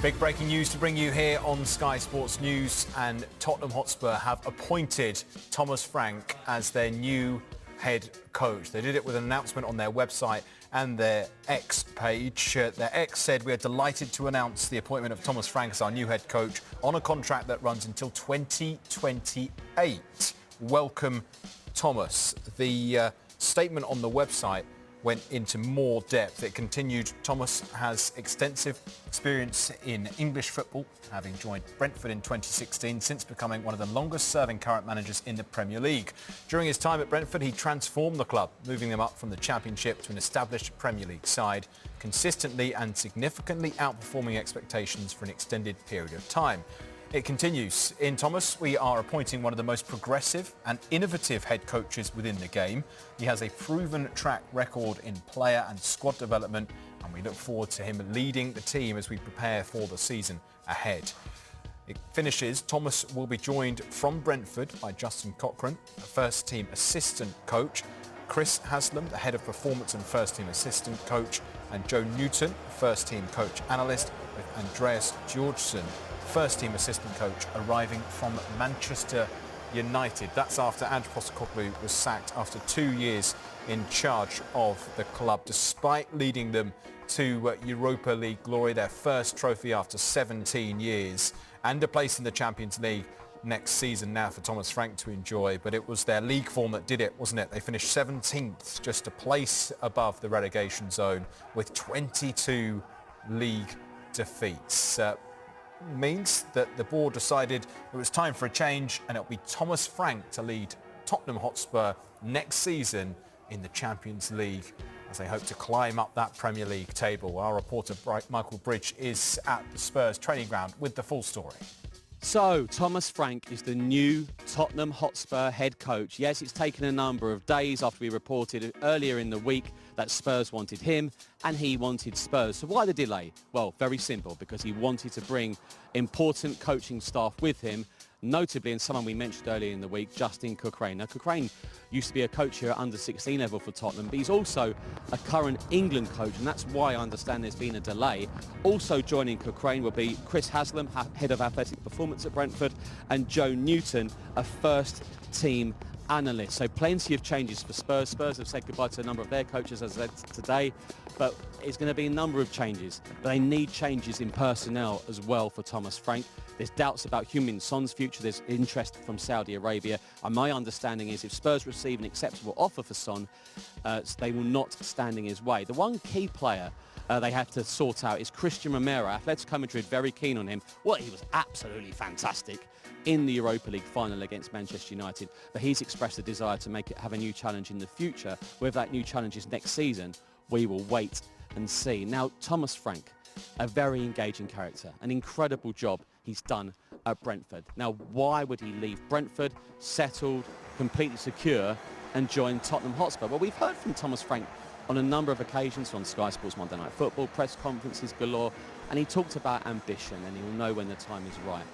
Big breaking news to bring you here on Sky Sports News, and Tottenham Hotspur have appointed Thomas Frank as their new head coach. They did it with an announcement on their website and their X page. Their X said, "We are delighted to announce the appointment of Thomas Frank as our new head coach on a contract that runs until 2028. Welcome, Thomas." The statement on the website went into more depth. It continued, "Thomas has extensive experience in English football, having joined Brentford in 2016, since becoming one of the longest-serving current managers in the Premier League. During his time at Brentford, he transformed the club, moving them up from the Championship to an established Premier League side, consistently and significantly outperforming expectations for an extended period of time." It continues, "In Thomas, we are appointing one of the most progressive and innovative head coaches within the game. He has a proven track record in player and squad development, and we look forward to him leading the team as we prepare for the season ahead." It finishes, "Thomas will be joined from Brentford by Justin Cochrane, the first-team assistant coach, Chris Haslam, the head of performance and first-team assistant coach, and Joe Newton, first-team coach analyst, with Andreas Georgeson, first-team assistant coach, arriving from Manchester United." That's after Ange Postecoglou was sacked after 2 years in charge of the club, despite leading them to Europa League glory, their first trophy after 17 years, and a place in the Champions League next season now for Thomas Frank to enjoy. But it was their league form that did it, wasn't it? They finished 17th, just a place above the relegation zone, with 22 league defeats. Means that the board decided it was time for a change, and it'll be Thomas Frank to lead Tottenham Hotspur next season in the Champions League as they hope to climb up that Premier League table. Our reporter Michael Bridge is at the Spurs training ground with the full story. So, Thomas Frank is the new Tottenham Hotspur head coach. Yes, it's taken a number of days after we reported earlier in the week that Spurs wanted him and he wanted Spurs. So why the delay? Well, very simple, because he wanted to bring important coaching staff with him, notably, and someone we mentioned earlier in the week, Justin Cochrane. Now, Cochrane used to be a coach here at under-16 level for Tottenham, but he's also a current England coach, and that's why I understand there's been a delay. Also joining Cochrane will be Chris Haslam, head of athletic performance at Brentford, and Joe Newton, a first-team analyst. So plenty of changes for Spurs. Spurs have said goodbye to a number of their coaches, as I said today, but it's going to be a number of changes. But they need changes in personnel as well for Thomas Frank. There's doubts about Heung-min Son's future. There's interest from Saudi Arabia. And my understanding is if Spurs receive an acceptable offer for Son, they will not stand in his way. The one key player they have to sort out is Christian Romero. Atletico Madrid very keen on him. Well, he was absolutely fantastic in the Europa League final against Manchester United, but he's expressed a desire to have a new challenge in the future. Whether that new challenge is next season, we will wait and see. Now, Thomas Frank, a very engaging character, an incredible job he's done at Brentford. Now, why would he leave Brentford, settled, completely secure, and join Tottenham Hotspur? Well, we've heard from Thomas Frank on a number of occasions on Sky Sports Monday Night Football, press conferences galore, and he talked about ambition, and he'll know when the time is right.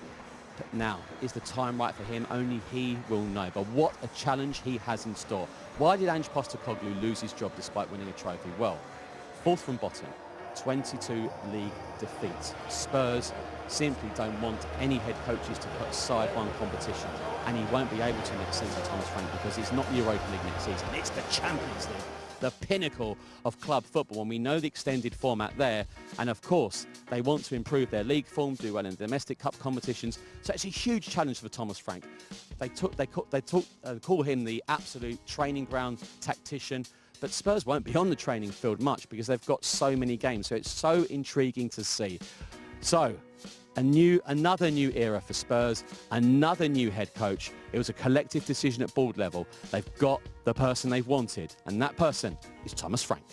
But now, is the time right for him? Only he will know. But what a challenge he has in store. Why did Ange Postecoglou lose his job despite winning a trophy? Well, fourth from bottom, 22 league defeats. Spurs simply don't want any head coaches to put aside one competition, and he won't be able to next season, Thomas Frank, because it's not the Europa League next season, it's the Champions League, the pinnacle of club football, and we know the extended format there. And of course, they want to improve their league form, do well in domestic cup competitions. So it's a huge challenge for Thomas Frank. They call him the absolute training ground tactician. But Spurs won't be on the training field much because they've got so many games. So it's so intriguing to see. So another new era for Spurs, another new head coach. It was a collective decision at board level. They've got the person they've wanted, and that person is Thomas Frank.